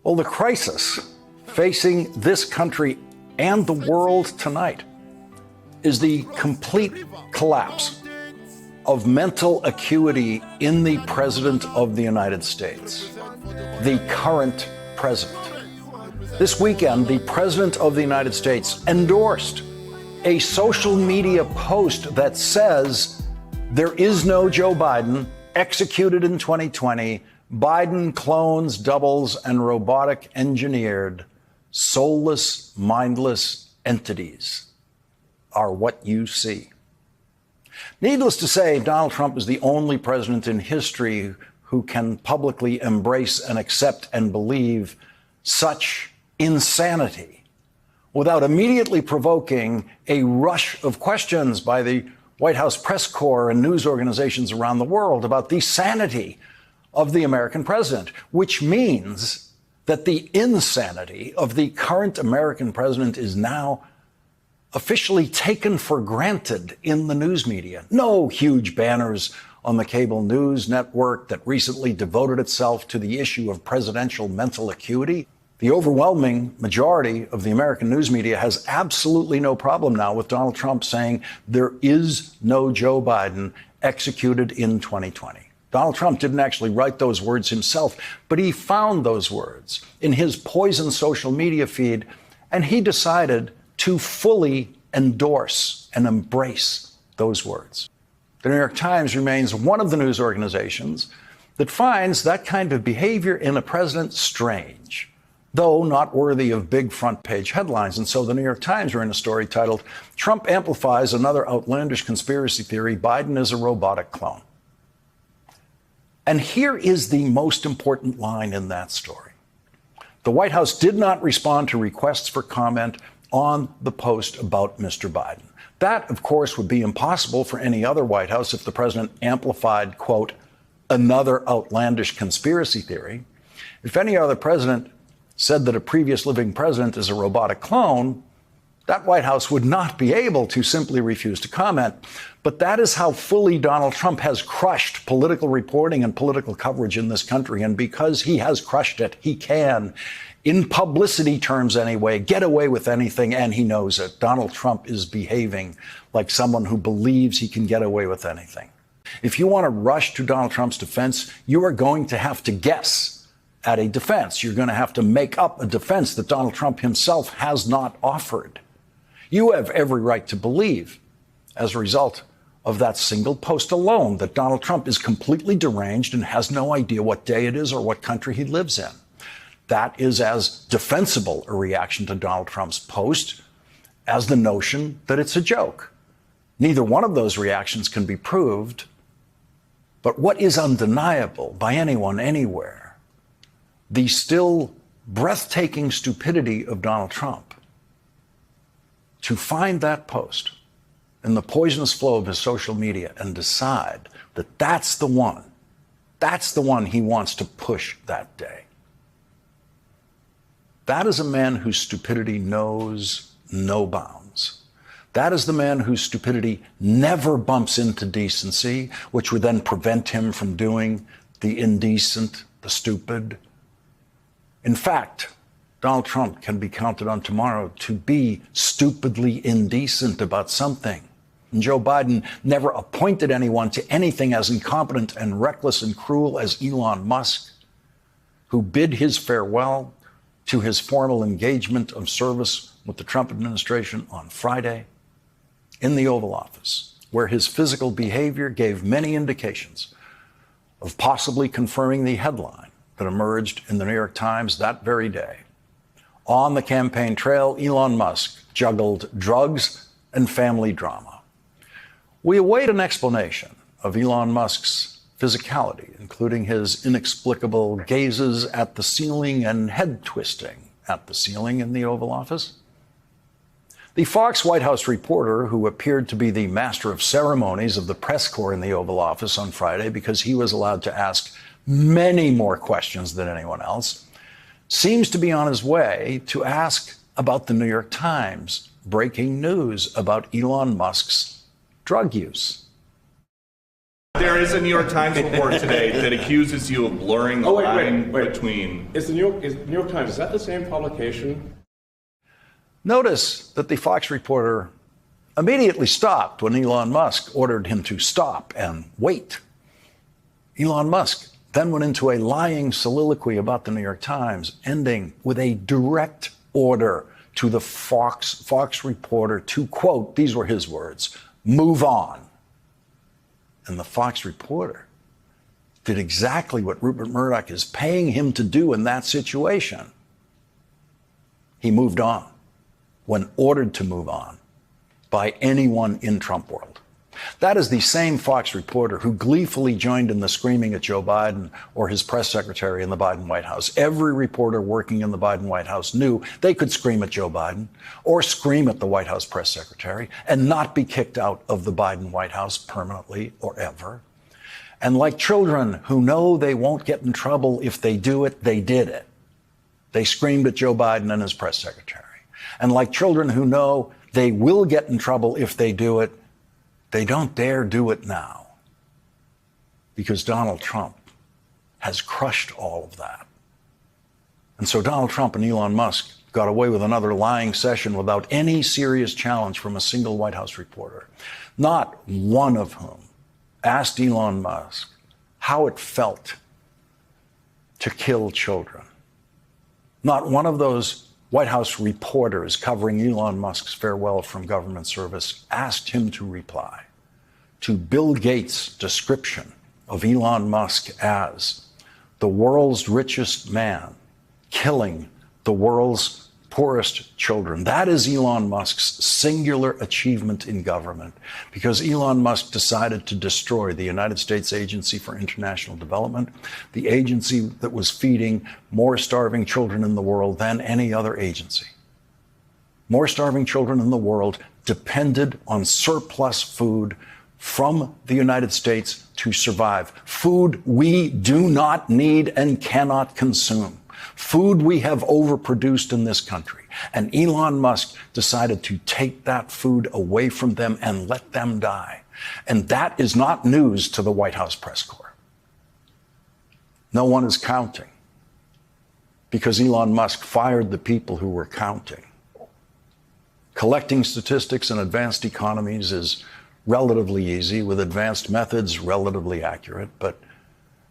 Well, the crisis facing this country and the world tonight is the complete collapse of mental acuity in the President of the United States, the current president. This weekend, the President of the United States endorsed a social media post that says there is no Joe Biden, executed in 2020, Biden clones, doubles, and robotic engineered, soulless, mindless entities are what you see. Needless to say, Donald Trump is the only president in history who can publicly embrace and accept and believe such insanity without immediately provoking a rush of questions by the White House press corps and news organizations around the world about the sanity of the American president, which means that the insanity of the current American president is now officially taken for granted in the news media. No huge banners on the cable news network that recently devoted itself to the issue of presidential mental acuity. The overwhelming majority of the American news media has absolutely no problem now with Donald Trump saying there is no Joe Biden executed in 2020. Donald Trump didn't actually write those words himself, but he found those words in his poison social media feed, and he decided to fully endorse and embrace those words. The New York Times remains one of the news organizations that finds that kind of behavior in a president strange, though not worthy of big front page headlines. And so the New York Times ran a story titled, "Trump Amplifies Another Outlandish Conspiracy Theory, Biden is a Robotic Clone." And here is the most important line in that story. The White House did not respond to requests for comment on the post about Mr. Biden. That, of course, would be impossible for any other White House if the president amplified, quote, another outlandish conspiracy theory. If any other president said that a previous living president is a robotic clone, that White House would not be able to simply refuse to comment. But that is how fully Donald Trump has crushed political reporting and political coverage in this country. And because he has crushed it, he can, in publicity terms anyway, get away with anything, and he knows it. Donald Trump is behaving like someone who believes he can get away with anything. If you want to rush to Donald Trump's defense, you are going to have to guess at a defense. You're going to have to make up a defense that Donald Trump himself has not offered. You have every right to believe, as a result of that single post alone, that Donald Trump is completely deranged and has no idea what day it is or what country he lives in. That is as defensible a reaction to Donald Trump's post as the notion that it's a joke. Neither one of those reactions can be proved. But what is undeniable by anyone anywhere, the still breathtaking stupidity of Donald Trump to find that post in the poisonous flow of his social media and decide that that's the one he wants to push that day. That is a man whose stupidity knows no bounds. That is the man whose stupidity never bumps into decency, which would then prevent him from doing the indecent, the stupid. In fact, Donald Trump can be counted on tomorrow to be stupidly indecent about something. And Joe Biden never appointed anyone to anything as incompetent and reckless and cruel as Elon Musk, who bid his farewell to his formal engagement of service with the Trump administration on Friday in the Oval Office, where his physical behavior gave many indications of possibly confirming the headline that emerged in the New York Times that very day. On the campaign trail, Elon Musk juggled drugs and family drama. We await an explanation of Elon Musk's physicality, including his inexplicable gazes at the ceiling and head twisting at the ceiling in the Oval Office. The Fox White House reporter, who appeared to be the master of ceremonies of the press corps in the Oval Office on Friday because he was allowed to ask many more questions than anyone else, seems to be on his way to ask about the New York Times breaking news about Elon Musk's drug use. There is a New York Times report today that accuses you of blurring the line between... Is the New York Times, is that the same publication? Notice that the Fox reporter immediately stopped when Elon Musk ordered him to stop and wait. Elon Musk then went into a lying soliloquy about the New York Times, ending with a direct order to the Fox reporter to, quote, these were his words, move on. And the Fox reporter did exactly what Rupert Murdoch is paying him to do in that situation. He moved on when ordered to move on by anyone in Trump world. That is the same Fox reporter who gleefully joined in the screaming at Joe Biden or his press secretary in the Biden White House. Every reporter working in the Biden White House knew they could scream at Joe Biden or scream at the White House press secretary and not be kicked out of the Biden White House permanently or ever. And like children who know they won't get in trouble if they do it, they did it. They screamed at Joe Biden and his press secretary. And like children who know they will get in trouble if they do it, they don't dare do it now because Donald Trump has crushed all of that. And so Donald Trump and Elon Musk got away with another lying session without any serious challenge from a single White House reporter, not one of whom asked Elon Musk how it felt to kill children. Not one of those White House reporters covering Elon Musk's farewell from government service asked him to reply to Bill Gates' description of Elon Musk as the world's richest man killing the world's poorest children. That is Elon Musk's singular achievement in government, because Elon Musk decided to destroy the United States Agency for International Development, the agency that was feeding more starving children in the world than any other agency. More starving children in the world depended on surplus food from the United States to survive. Food we do not need and cannot consume. Food we have overproduced in this country. And Elon Musk decided to take that food away from them and let them die. And that is not news to the White House press corps. No one is counting because Elon Musk fired the people who were counting. Collecting statistics in advanced economies is relatively easy, with advanced methods relatively accurate, but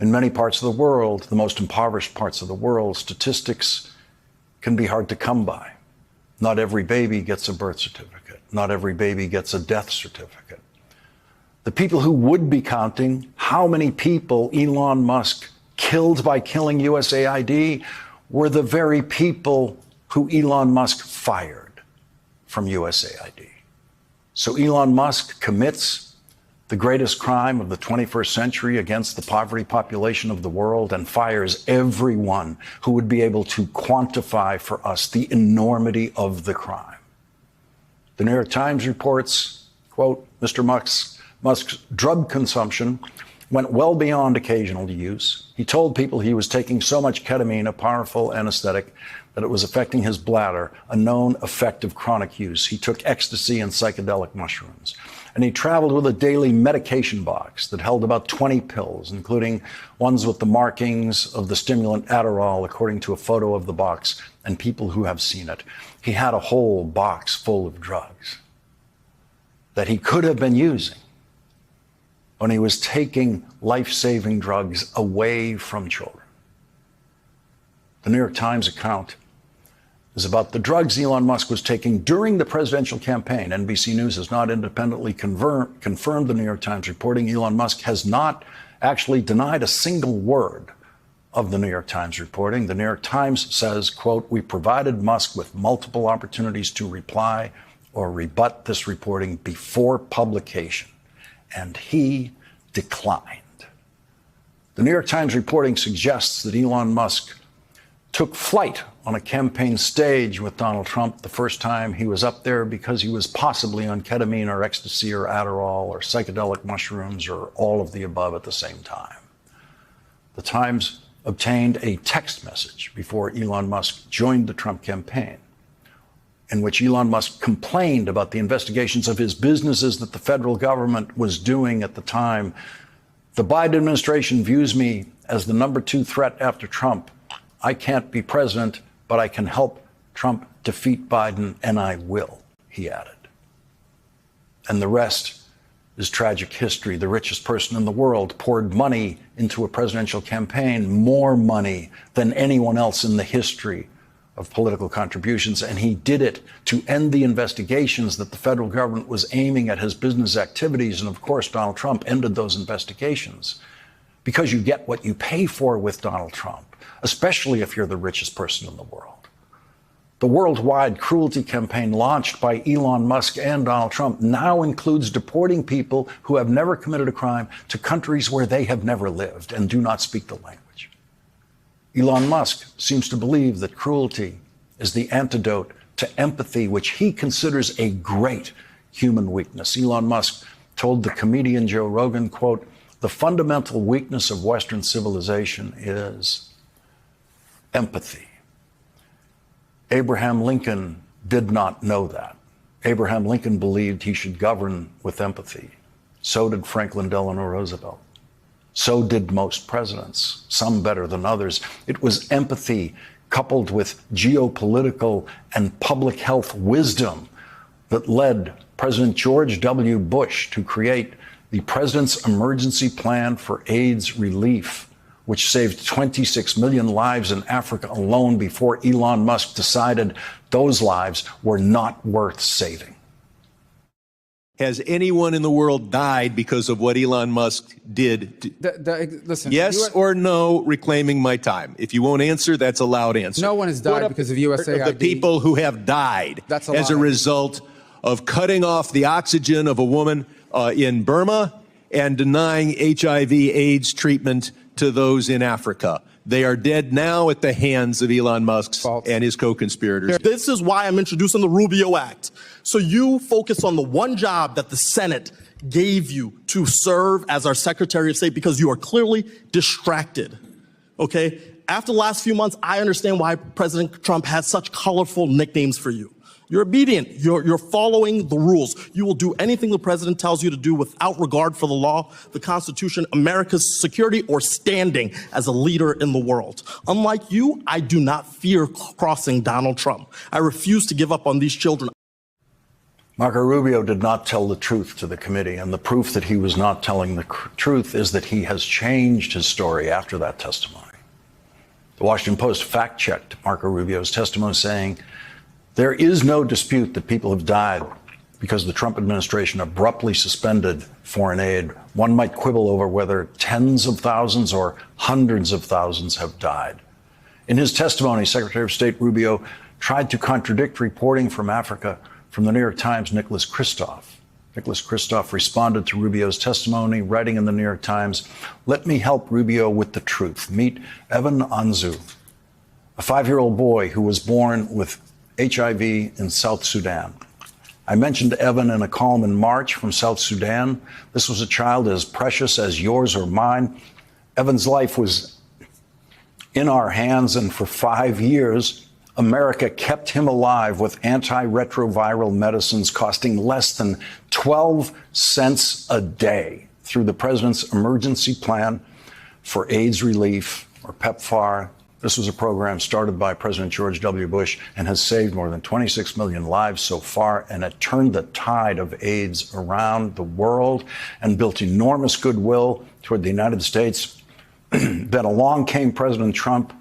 in many parts of the world, the most impoverished parts of the world, statistics can be hard to come by. Not every baby gets a birth certificate. Not every baby gets a death certificate. The people who would be counting how many people Elon Musk killed by killing USAID were the very people who Elon Musk fired from USAID. So Elon Musk commits the greatest crime of the 21st century against the poverty population of the world and fires everyone who would be able to quantify for us the enormity of the crime. The New York Times reports, quote, Mr. Musk's drug consumption went well beyond occasional use. He told people he was taking so much ketamine, a powerful anesthetic, that it was affecting his bladder, a known effect of chronic use. He took ecstasy and psychedelic mushrooms. And he traveled with a daily medication box that held about 20 pills, including ones with the markings of the stimulant Adderall, according to a photo of the box and people who have seen it. He had a whole box full of drugs that he could have been using when he was taking life-saving drugs away from children. The New York Times account is about the drugs Elon Musk was taking during the presidential campaign. NBC News has not independently confirmed the New York Times reporting. Elon Musk has not actually denied a single word of the New York Times reporting. The New York Times says, quote, we provided Musk with multiple opportunities to reply or rebut this reporting before publication, and he declined. The New York Times reporting suggests that Elon Musk took flight on a campaign stage with Donald Trump the first time he was up there because he was possibly on ketamine or ecstasy or Adderall or psychedelic mushrooms or all of the above at the same time. The Times obtained a text message before Elon Musk joined the Trump campaign, in which Elon Musk complained about the investigations of his businesses that the federal government was doing at the time The Biden administration views me as the number 2 threat after Trump. I can't be president, but I can help Trump defeat Biden, and I will, he added. And the rest is tragic history. The richest person in the world poured money into a presidential campaign, more money than anyone else in the history of political contributions. And he did it to end the investigations that the federal government was aiming at his business activities. And of course, Donald Trump ended those investigations because you get what you pay for with Donald Trump, especially if you're the richest person in the world. The worldwide cruelty campaign launched by Elon Musk and Donald Trump now includes deporting people who have never committed a crime to countries where they have never lived and do not speak the language. Elon Musk seems to believe that cruelty is the antidote to empathy, which he considers a great human weakness. Elon Musk told the comedian Joe Rogan, quote, "The fundamental weakness of Western civilization is empathy." Abraham Lincoln did not know that. Abraham Lincoln believed he should govern with empathy. So did Franklin Delano Roosevelt. So did most presidents, some better than others. It was empathy coupled with geopolitical and public health wisdom that led President George W. Bush to create the President's Emergency Plan for AIDS Relief, which saved 26 million lives in Africa alone before Elon Musk decided those lives were not worth saving. Has anyone in the world died because of what Elon Musk did? Listen, yes or no, reclaiming my time. If you won't answer, that's a loud answer. No one has died because of USAID. The people who have died as a result of cutting off the oxygen of a woman in Burma and denying HIV/AIDS treatment to those in Africa. They are dead now at the hands of Elon Musk and his co-conspirators. This is why I'm introducing the Rubio Act. So you focus on the one job that the Senate gave you to serve as our Secretary of State because you are clearly distracted. Okay? After the last few months, I understand why President Trump has such colorful nicknames for you. You're obedient. You're following the rules. You will do anything the president tells you to do without regard for the law, the Constitution, America's security, or standing as a leader in the world. Unlike you, I do not fear crossing Donald Trump. I refuse to give up on these children. Marco Rubio did not tell the truth to the committee, and the proof that he was not telling the truth is that he has changed his story after that testimony. The Washington Post fact-checked Marco Rubio's testimony, saying, "There is no dispute that people have died because the Trump administration abruptly suspended foreign aid. One might quibble over whether tens of thousands or hundreds of thousands have died." In his testimony, Secretary of State Rubio tried to contradict reporting from Africa from the New York Times' Nicholas Kristof. Nicholas Kristof responded to Rubio's testimony, writing in the New York Times, "Let me help Rubio with the truth. Meet Evan Anzu, a 5-year-old boy who was born with HIV in South Sudan. I mentioned Evan in a column in March from South Sudan. This was a child as precious as yours or mine. Evan's life was in our hands, and for 5 years, America kept him alive with antiretroviral medicines costing less than 12 cents a day through the President's Emergency Plan for AIDS Relief, or PEPFAR. This was a program started by President George W. Bush and has saved more than 26 million lives so far, and it turned the tide of AIDS around the world and built enormous goodwill toward the United States. Then along came President Trump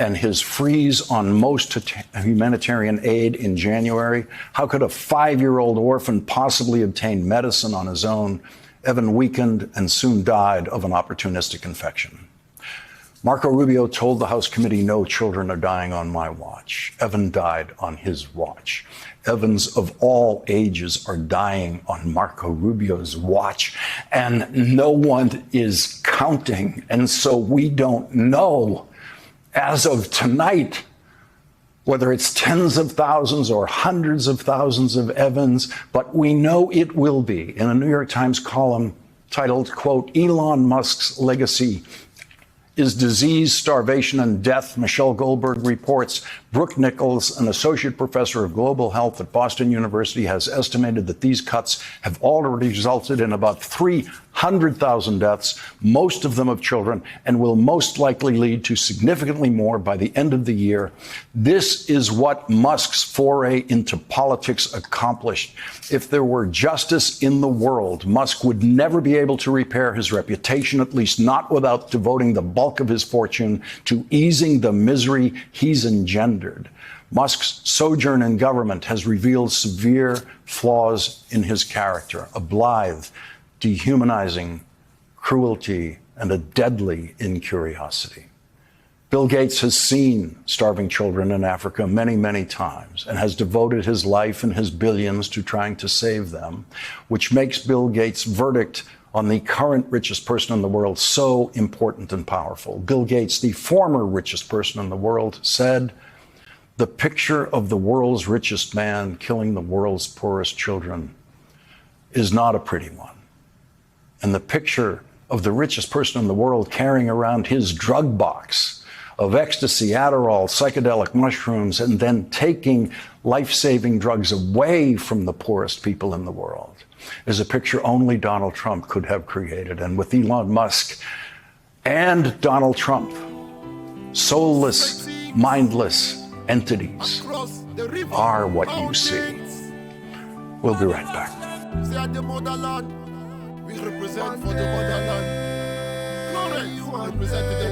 and his freeze on most humanitarian aid in January. How could a 5-year-old orphan possibly obtain medicine on his own? Evan weakened and soon died of an opportunistic infection. Marco Rubio told the House committee, "No children are dying on my watch." Evan died on his watch. Evans of all ages are dying on Marco Rubio's watch, and no one is counting. And so we don't know, as of tonight, whether it's tens of thousands or hundreds of thousands of Evans, but we know it will be. In a New York Times column titled, quote, "Elon Musk's Legacy is Disease, Starvation, and Death," Michelle Goldberg reports, Brooke Nichols, an associate professor of global health at Boston University, has estimated that these cuts have already resulted in about 100,000 deaths, most of them of children, and will most likely lead to significantly more by the end of the year. This is what Musk's foray into politics accomplished. If there were justice in the world, Musk would never be able to repair his reputation, at least not without devoting the bulk of his fortune to easing the misery he's engendered. Musk's sojourn in government has revealed severe flaws in his character, a blithe, dehumanizing cruelty, and a deadly incuriosity. Bill Gates has seen starving children in Africa many, many times and has devoted his life and his billions to trying to save them, which makes Bill Gates' verdict on the current richest person in the world so important and powerful. Bill Gates, the former richest person in the world, said, "The picture of the world's richest man killing the world's poorest children is not a pretty one. And the picture of the richest person in the world carrying around his drug box of ecstasy, Adderall, psychedelic mushrooms, and then taking life-saving drugs away from the poorest people in the world is a picture only Donald Trump could have created." And with Elon Musk and Donald Trump, soulless, mindless entities are what you see. We'll be right back. We represent for the motherland. Florence represent the